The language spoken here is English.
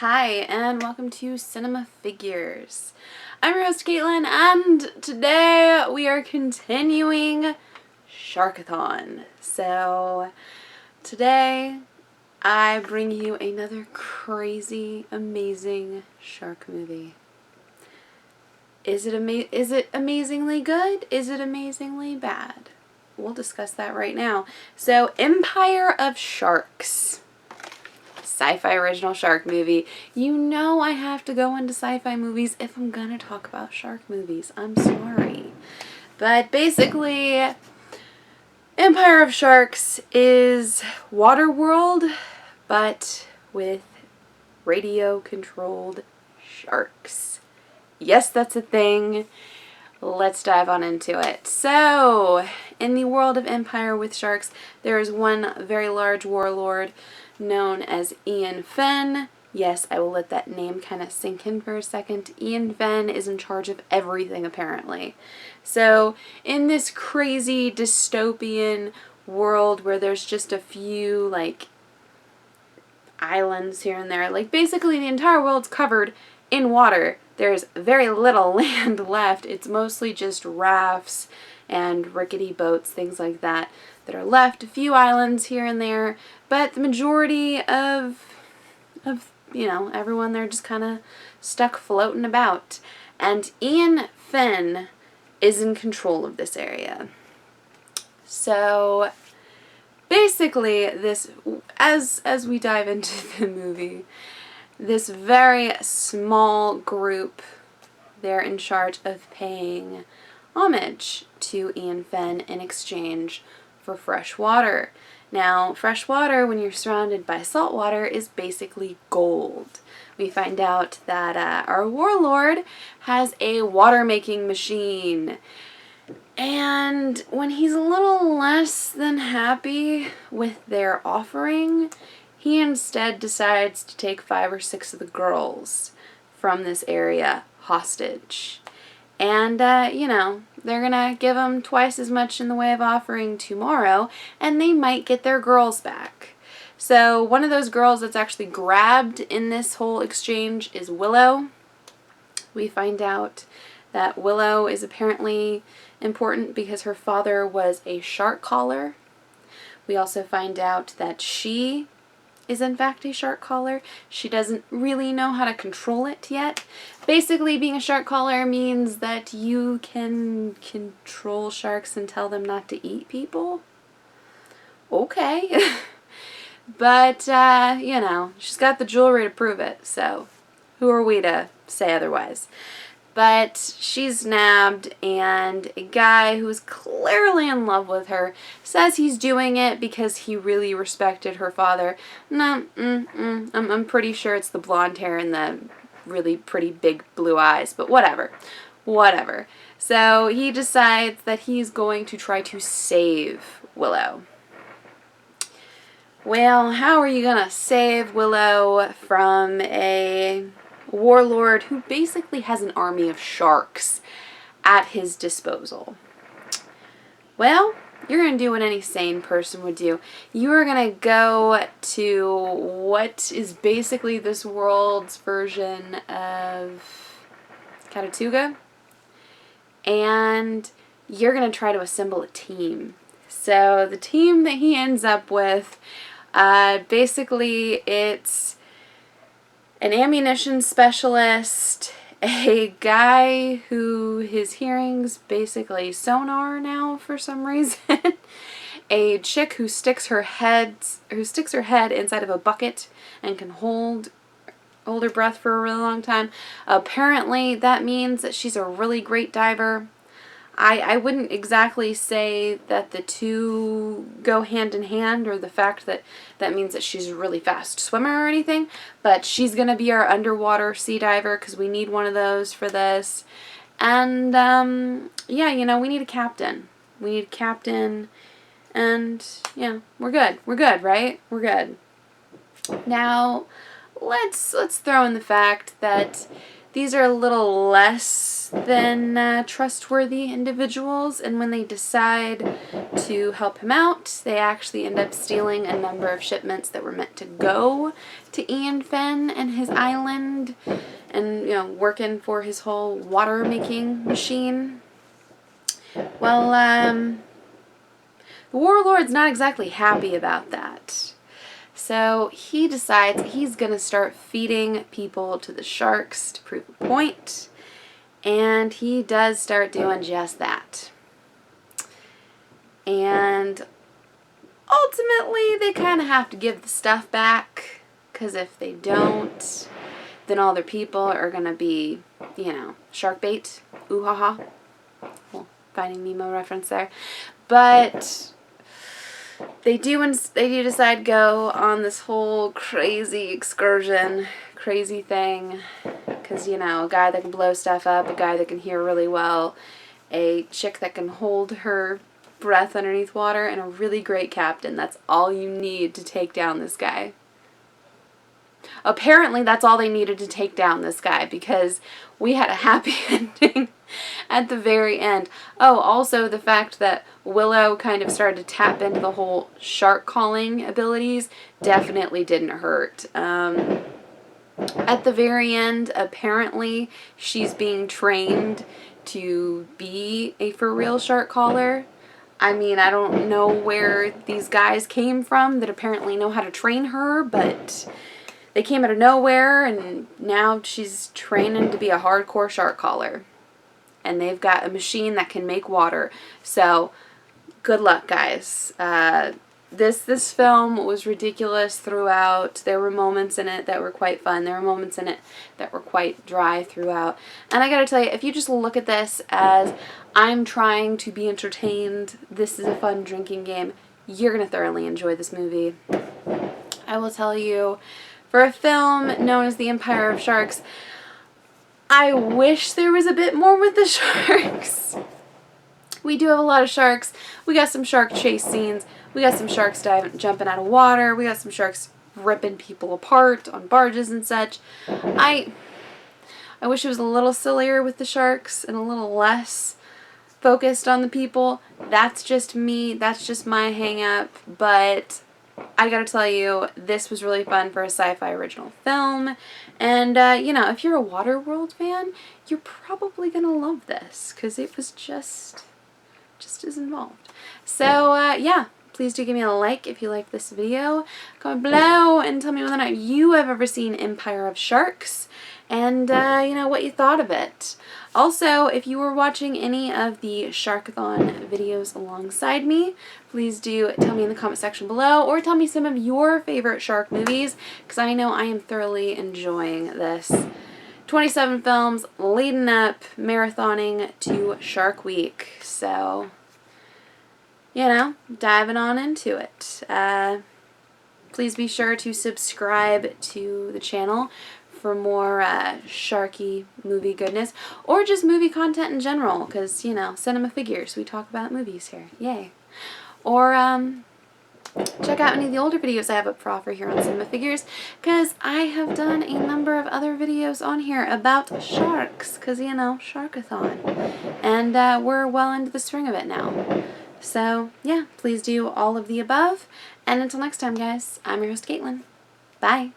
Hi, and welcome to Cinema Figures. I'm your host, Caitlin, and today we are continuing Sharkathon. So, today I bring you another crazy, amazing shark movie. Is it amazingly good? Is it amazingly bad? We'll discuss that right now. So, Empire of Sharks. Sci-fi original shark movie. You know I have to go into sci-fi movies if I'm gonna talk about shark movies. I'm sorry. But basically, Empire of Sharks is Waterworld, but with radio-controlled sharks. Yes, that's a thing. Let's dive on into it. So, in the world of Empire with Sharks, there is one very large warlord known as Ian Fenn. Yes, I will let that name kind of sink in for a second. Ian Fenn is in charge of everything, apparently. So, in this crazy dystopian world where there's just a few, islands here and there, basically the entire world's covered in water. There's very little land left. It's mostly just rafts and rickety boats, things like that are left. A few islands here and there, but the majority of everyone, they're just kind of stuck floating about. And Ian Fenn is in control of this area. So basically, this, as we dive into the movie, this very small group, they're in charge of paying homage to Ian Fenn in exchange for fresh water. Now, fresh water, when you're surrounded by salt water, is basically gold. We find out that our warlord has a water-making machine. And when he's a little less than happy with their offering, he instead decides to take 5 or 6 of the girls from this area hostage. And, they're gonna give them twice as much in the way of offering tomorrow, and they might get their girls back. So one of those girls that's actually grabbed in this whole exchange is Willow. We find out that Willow is apparently important because her father was a shark caller. We also find out that she is in fact a shark caller. She doesn't really know how to control it yet. Basically, being a shark caller means that you can control sharks and tell them not to eat people. Okay. But, she's got the jewelry to prove it, so who are we to say otherwise? But she's nabbed, and a guy who's clearly in love with her says he's doing it because he really respected her father. No, I'm pretty sure it's the blonde hair and the really pretty big blue eyes, but whatever. So he decides that he's going to try to save Willow. Well, how are you gonna save Willow from a warlord who basically has an army of sharks at his disposal? Well, you're going to do what any sane person would do. You are going to go to what is basically this world's version of Catatuga, and you're going to try to assemble a team. So the team that he ends up with, basically it's an ammunition specialist, a guy who his hearing's basically sonar now for some reason, a chick who sticks her head inside of a bucket and can hold her breath for a really long time. Apparently that means that she's a really great diver. I wouldn't exactly say that the two go hand in hand, or the fact that that means that she's a really fast swimmer or anything, but she's going to be our underwater sea diver because we need one of those for this. And, we need a captain. And, we're good. We're good, right? We're good. Now, let's throw in the fact that these are a little less than trustworthy individuals, and when they decide to help him out, they actually end up stealing a number of shipments that were meant to go to Ian Finn and his island, and, you know, working for his whole water making machine. Well, the Warlord's not exactly happy about that. So he decides he's going to start feeding people to the sharks to prove a point. And he does start doing just that. And ultimately, they kind of have to give the stuff back. Because if they don't, then all their people are going to be, you know, shark bait. Ooh ha ha. Well, Finding Nemo reference there. But they do decide to go on this whole crazy excursion, crazy thing, because, you know, a guy that can blow stuff up, a guy that can hear really well, a chick that can hold her breath underneath water, and a really great captain. That's all you need to take down this guy. Apparently that's all they needed to take down this guy, because we had a happy ending at the very end. Oh, also the fact that Willow kind of started to tap into the whole shark calling abilities definitely didn't hurt. At the very end, apparently she's being trained to be a for real shark caller. I mean, I don't know where these guys came from that apparently know how to train her, but they came out of nowhere, and now she's training to be a hardcore shark caller. And they've got a machine that can make water. So, good luck, guys. This film was ridiculous throughout. There were moments in it that were quite fun. There were moments in it that were quite dry throughout. And I gotta tell you, if you just look at this as I'm trying to be entertained, this is a fun drinking game, you're gonna thoroughly enjoy this movie. I will tell you, for a film known as The Empire of Sharks, I wish there was a bit more with the sharks. We do have a lot of sharks. We got some shark chase scenes. We got some sharks jumping out of water. We got some sharks ripping people apart on barges and such. I wish it was a little sillier with the sharks and a little less focused on the people. That's just me. That's just my hang up. But I gotta tell you, this was really fun for a sci-fi original film. And, you know, if you're a Waterworld fan, you're probably gonna love this, because it was just as involved. So, yeah, please do give me a like if you liked this video. Comment below and tell me whether or not you have ever seen Empire of Sharks, and, you know, what you thought of it. Also, if you were watching any of the Sharkathon videos alongside me, please do tell me in the comment section below, or tell me some of your favorite shark movies, because I know I am thoroughly enjoying this. 27 films leading up, marathoning to Shark Week. So, you know, diving on into it. Please be sure to subscribe to the channel for more sharky movie goodness, or just movie content in general, because, you know, cinema figures, we talk about movies here, yay. Or check out any of the older videos I have up for offer here on Cinema Figures, because I have done a number of other videos on here about sharks, because, you know, Sharkathon, and we're well into the swing of it now. So, yeah, please do all of the above, and until next time, guys, I'm your host, Caitlin. Bye.